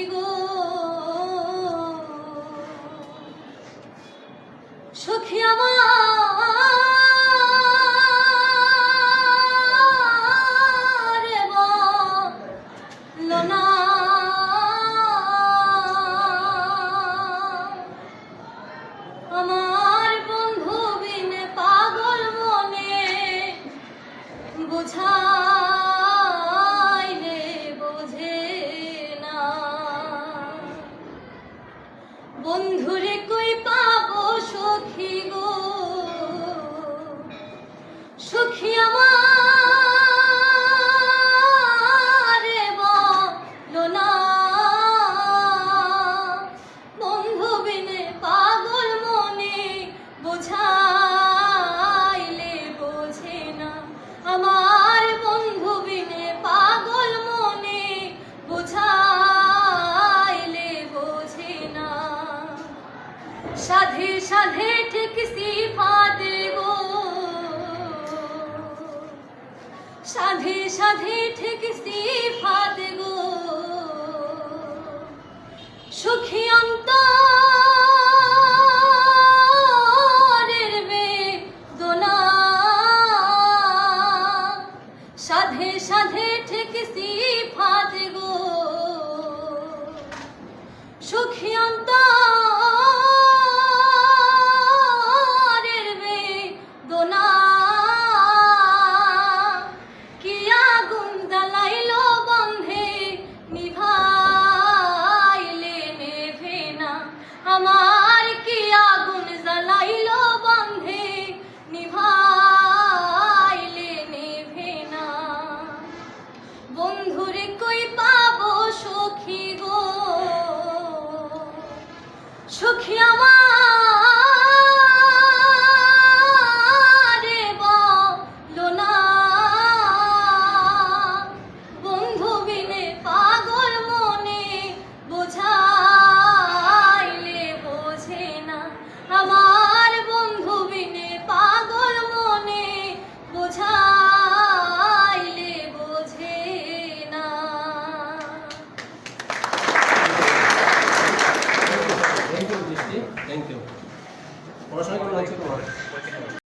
গো সখী আমার বলো না আমার বন্ধু বিনে পাগল মনে বোঝাইলে বোঝে না বন্ধুরে কই পাবো সখী গো সখী আমার বলো না বন্ধু বিনে পাগল মনে বোঝাইলে বোঝে না আমার বন্ধু বিনে পাগল মনে বোঝাইলে বোঝে না সাধে সাধে ঠেকসি ফাঁদে গো সাধে সাধে ঠেকসি ফাঁদে গো সখী